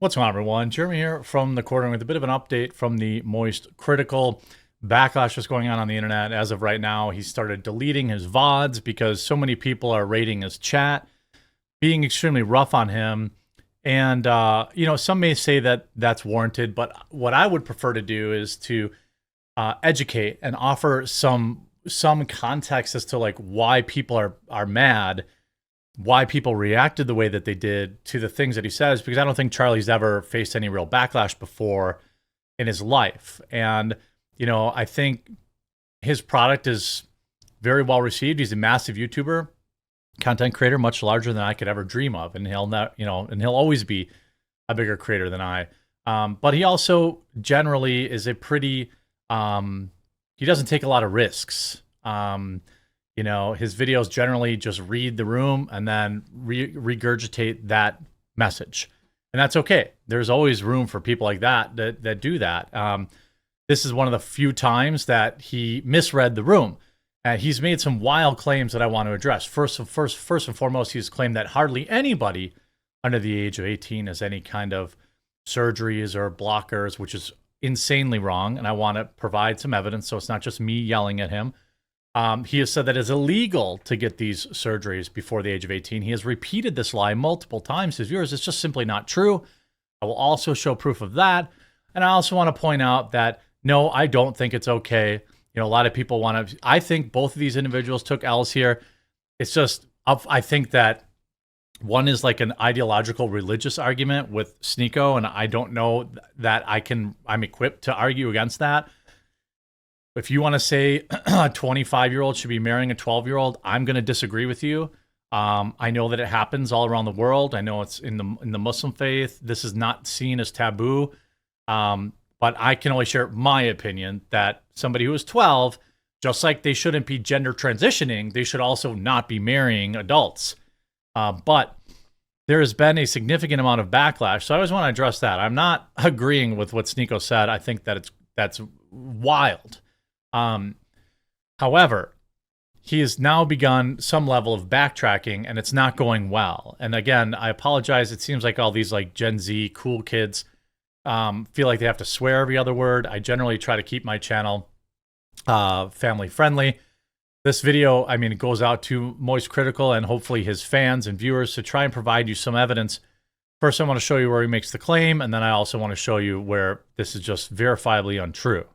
What's going on, everyone? Jeremy here from the corner with a bit of an update from the Moistcr1tikal. Backlash is going on the internet. As of right now, he started deleting his VODs because so many people are rating his chat, being extremely rough on him. And, some may say that that's warranted, but what I would prefer to do is to educate and offer some context as to like why people are mad, why people reacted the way that they did to the things that he says, because I don't think Charlie's ever faced any real backlash before in his life. And, I think his product is very well received. He's a massive YouTuber, content creator, much larger than I could ever dream of. And he'll not, and he'll always be a bigger creator than I. But he also generally is a pretty, he doesn't take a lot of risks. His videos generally just read the room and then regurgitate that message. And that's okay. There's always room for people like that do that. This is one of the few times that he misread the room. He's made some wild claims that I want to address. First and foremost, he's claimed that hardly anybody under the age of 18 has any kind of surgeries or blockers, which is insanely wrong. And I want to provide some evidence so it's not just me yelling at him. He has said that it's illegal to get these surgeries before the age of 18. He has repeated this lie multiple times to his viewers. It's just simply not true. I will also show proof of that. And I also want to point out that, no, I don't think it's okay. A lot of people want to, I think both of these individuals took L's here. It's just, I think that one is like an ideological religious argument with Sneako, and I don't know that I'm equipped to argue against that. If you want to say a 25-year-old should be marrying a 12-year-old, I'm going to disagree with you. I know that it happens all around the world. I know it's in the Muslim faith. This is not seen as taboo. But I can only share my opinion that somebody who is 12, just like they shouldn't be gender transitioning, they should also not be marrying adults. But there has been a significant amount of backlash. So I always want to address that. I'm not agreeing with what Sneako said. I think that that's wild. However, he has now begun some level of backtracking and it's not going well. And again, I apologize. It seems like all these like Gen Z cool kids feel like they have to swear every other word. I generally try to keep my channel family friendly. This video, it goes out to Moistcr1tikal and hopefully his fans and viewers to try and provide you some evidence. First, I want to show you where he makes the claim, and then I also want to show you where this is just verifiably untrue.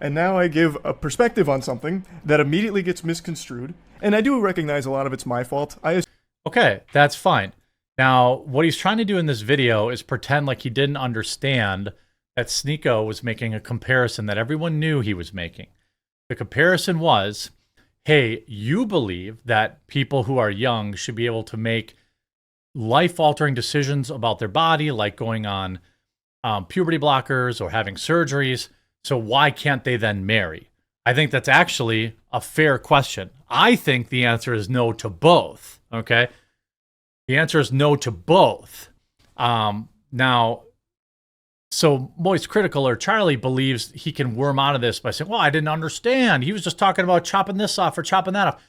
And now I give a perspective on something that immediately gets misconstrued, and I do recognize a lot of it's my fault. Okay, that's fine. Now, what he's trying to do in this video is pretend like he didn't understand that Sneako was making a comparison that everyone knew he was making. The comparison was, hey, you believe that people who are young should be able to make life-altering decisions about their body, like going on puberty blockers or having surgeries. So why can't they then marry? I think that's actually a fair question. I think the answer is no to both, okay? The answer is no to both. Now, so Moistcr1tikal or Charlie believes he can worm out of this by saying, well, I didn't understand. He was just talking about chopping this off or chopping that off.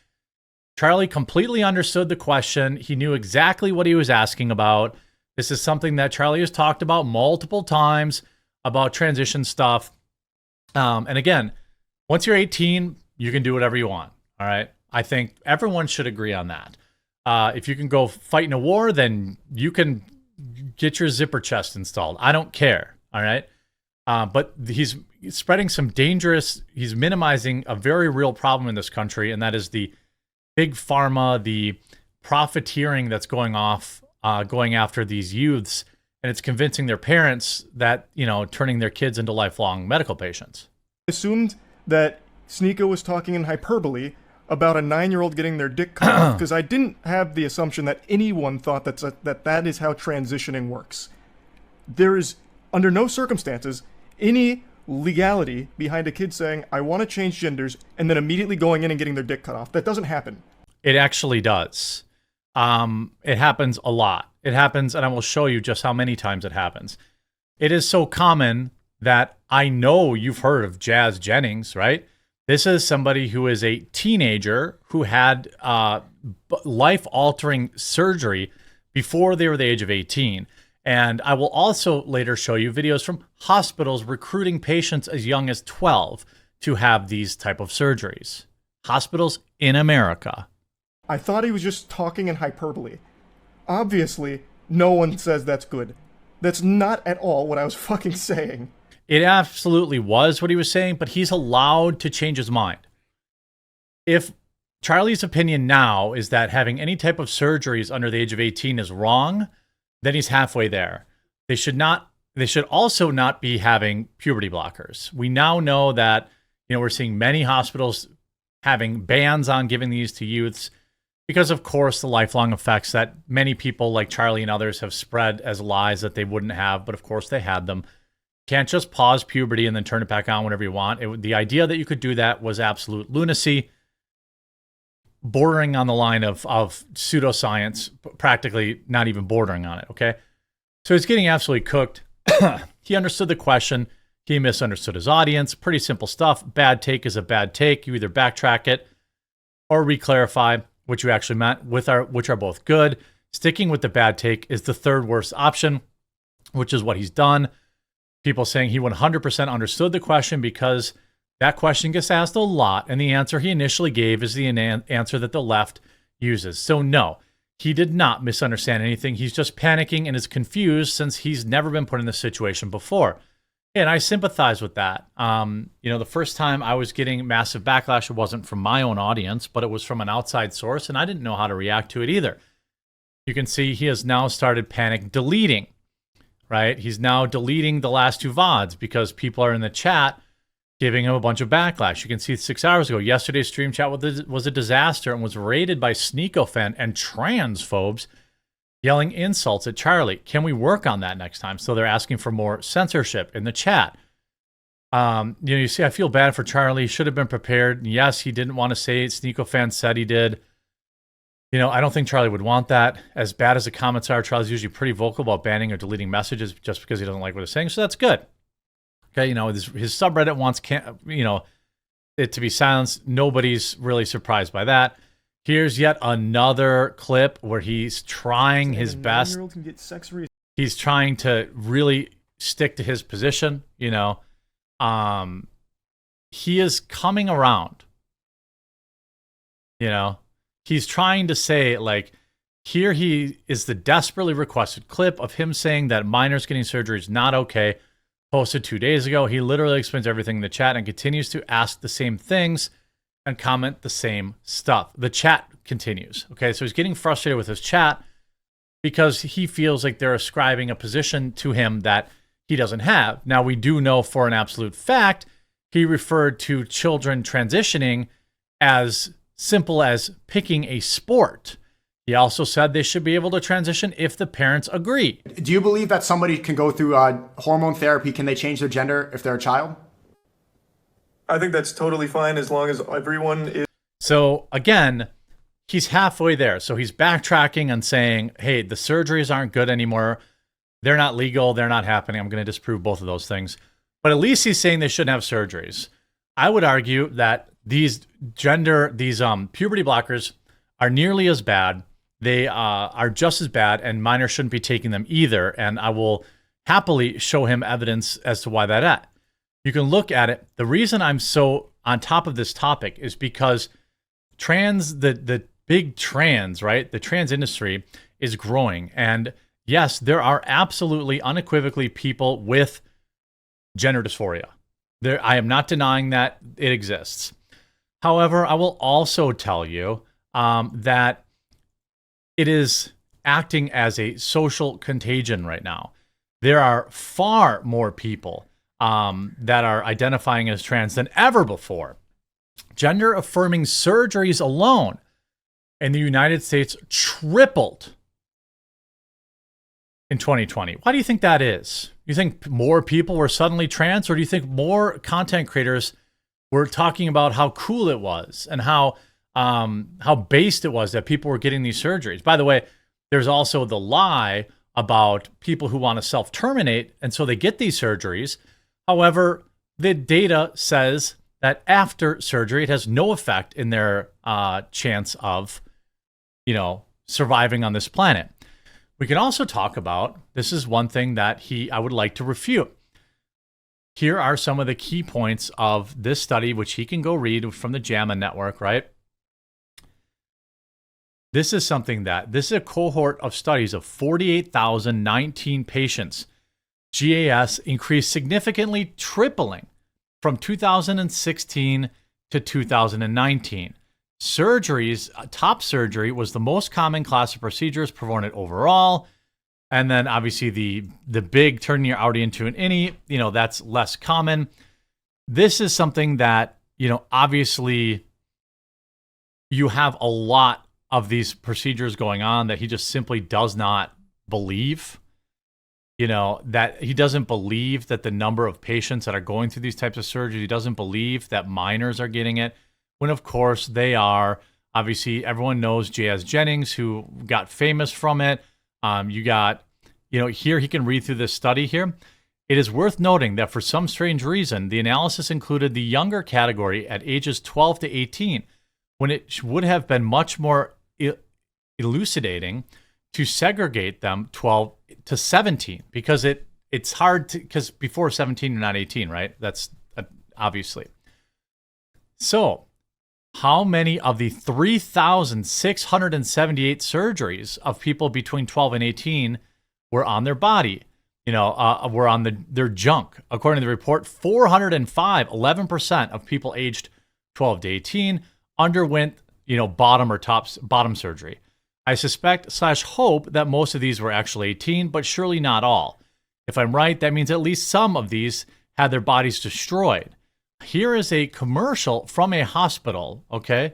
Charlie completely understood the question. He knew exactly what he was asking about. This is something that Charlie has talked about multiple times about transition stuff. And again, once you're 18, you can do whatever you want. All right. I think everyone should agree on that. If you can go fight in a war, then you can get your zipper chest installed. I don't care. All right. But he's spreading he's minimizing a very real problem in this country. And that is the big pharma, the profiteering that's going after these youths. And it's convincing their parents that, turning their kids into lifelong medical patients. I assumed that Sneako was talking in hyperbole about a 9-year-old getting their dick cut off, because I didn't have the assumption that anyone thought that is how transitioning works. There is, under no circumstances, any legality behind a kid saying, I want to change genders, and then immediately going in and getting their dick cut off. That doesn't happen. It actually does. It happens a lot. It happens, and I will show you just how many times it happens. It is so common that I know you've heard of Jazz Jennings, right? This is somebody who is a teenager who had life-altering surgery before they were the age of 18. And I will also later show you videos from hospitals recruiting patients as young as 12 to have these type of surgeries. Hospitals in America. I thought he was just talking in hyperbole. Obviously, no one says that's good. That's not at all what I was fucking saying. It absolutely was what he was saying, but he's allowed to change his mind. If Charlie's opinion now is that having any type of surgeries under the age of 18 is wrong, then he's halfway there. They should also not be having puberty blockers. We now know that, we're seeing many hospitals having bans on giving these to youths because, of course, the lifelong effects that many people like Charlie and others have spread as lies that they wouldn't have, but of course they had them. Can't just pause puberty and then turn it back on whenever you want. The idea that you could do that was absolute lunacy, bordering on the line of pseudoscience, practically not even bordering on it, okay? So he's getting absolutely cooked. He understood the question. He misunderstood his audience. Pretty simple stuff. Bad take is a bad take. You either backtrack it or re-clarify what you actually meant, which are both good. Sticking with the bad take is the third worst option, which is what he's done. People saying he 100% understood the question because that question gets asked a lot, and the answer he initially gave is the answer that the left uses. So no, he did not misunderstand anything. He's just panicking and is confused since he's never been put in this situation before. And I sympathize with that. The first time I was getting massive backlash, it wasn't from my own audience, but it was from an outside source, and I didn't know how to react to it either. You can see he has now started panic deleting, right? He's now deleting the last two VODs because people are in the chat giving him a bunch of backlash. You can see 6 hours ago, yesterday's stream chat was a disaster and was raided by Sneako fan and transphobes yelling insults at Charlie. Can we work on that next time? So they're asking for more censorship in the chat. You see, I feel bad for Charlie. He should have been prepared. Yes, he didn't want to say it. Sneako fan said he did. I don't think Charlie would want that. As bad as the comments are, Charlie's usually pretty vocal about banning or deleting messages just because he doesn't like what he's saying. So that's good. Okay, his subreddit wants it to be silenced. Nobody's really surprised by that. Here's yet another clip where he's trying his best. Can get sex He's trying to really stick to his position. He is coming around. He's trying to say, like, here he is, the desperately requested clip of him saying that minors getting surgery is not okay. Posted 2 days ago. He literally explains everything in the chat and continues to ask the same things and comment the same stuff. The chat continues. Okay, so he's getting frustrated with his chat because he feels like they're ascribing a position to him that he doesn't have. Now, we do know for an absolute fact, he referred to children transitioning as simple as picking a sport. He also said they should be able to transition if the parents agree. Do you believe that somebody can go through hormone therapy? Can they change their gender if they're a child? I think that's totally fine as long as everyone is. So again, he's halfway there. So he's backtracking and saying, hey, the surgeries aren't good anymore. They're not legal. They're not happening. I'm going to disprove both of those things. But at least he's saying they shouldn't have surgeries. I would argue that these puberty blockers are nearly as bad. They are just as bad, and minors shouldn't be taking them either. And I will happily show him evidence as to why that is. You can look at it. The reason I'm so on top of this topic is because the big trans, right? The trans industry is growing. And yes, there are absolutely unequivocally people with gender dysphoria. I am not denying that it exists. However, I will also tell you that it is acting as a social contagion right now. There are far more people that are identifying as trans than ever before. Gender-affirming surgeries alone in the United States tripled in 2020. Why do you think that is? You think more people were suddenly trans, or do you think more content creators were talking about how cool it was and how based it was that people were getting these surgeries? By the way, there's also the lie about people who want to self-terminate, and so they get these surgeries. However, the data says that after surgery, it has no effect in their chance of, surviving on this planet. We can also talk about, this is one thing that I would like to refute. Here are some of the key points of this study, which he can go read from the JAMA network, right? This is a cohort of studies of 48,019 patients. GAS increased significantly, tripling from 2016 to 2019. Surgeries, top surgery was the most common class of procedures performed overall. And then obviously the big turning your outie into an innie, that's less common. This is something that, obviously you have a lot of these procedures going on that he just simply does not believe. That he doesn't believe that the number of patients that are going through these types of surgery, he doesn't believe that minors are getting it, when of course they are. Obviously, everyone knows J.S. Jennings, who got famous from it. Here he can read through this study here. It is worth noting that for some strange reason, the analysis included the younger category at ages 12 to 18, when it would have been much more elucidating to segregate them 12 to 17, because it's hard to, because before 17 you're not 18, right? That's obviously. So how many of the 3,678 surgeries of people between 12 and 18 were on their body, were on their junk? According to the report, 405, 11% of people aged 12 to 18 underwent, bottom surgery. I suspect / hope that most of these were actually 18, but surely not all. If I'm right, that means at least some of these had their bodies destroyed. Here is a commercial from a hospital, okay?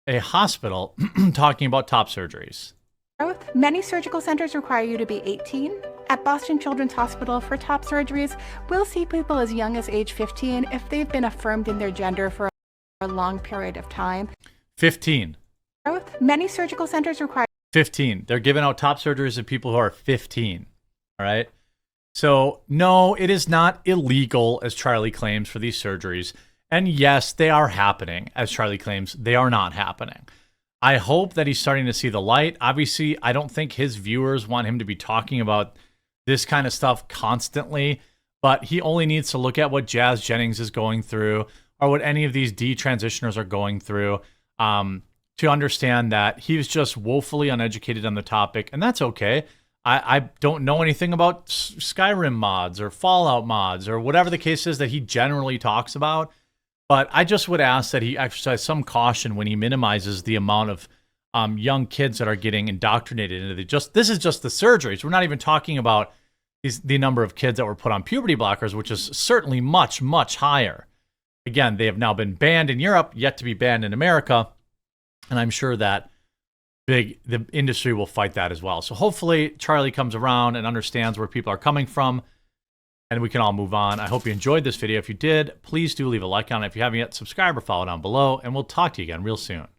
A hospital talking about top surgeries. Many surgical centers require you to be 18. At Boston Children's Hospital, for top surgeries, we'll see people as young as age 15 if they've been affirmed in their gender for a long period of time. 15. Many surgical centers require 15. They're giving out top surgeries to people who are 15. All right. So no, it is not illegal, as Charlie claims, for these surgeries. And yes, they are happening, as Charlie claims. They are not happening. I hope that he's starting to see the light. Obviously, I don't think his viewers want him to be talking about this kind of stuff constantly, but he only needs to look at what Jazz Jennings is going through, or what any of these detransitioners are going through, to understand that he's just woefully uneducated on the topic, and that's okay. I don't know anything about Skyrim mods or Fallout mods or whatever the case is that he generally talks about, but I just would ask that he exercise some caution when he minimizes the amount of young kids that are getting indoctrinated into this is just the surgeries. We're not even talking about the number of kids that were put on puberty blockers, which is certainly much, much higher. Again, they have now been banned in Europe, yet to be banned in America. And I'm sure that the industry will fight that as well. So hopefully Charlie comes around and understands where people are coming from, and we can all move on. I hope you enjoyed this video. If you did, please do leave a like on it. If you haven't yet, subscribe or follow down below, and we'll talk to you again real soon.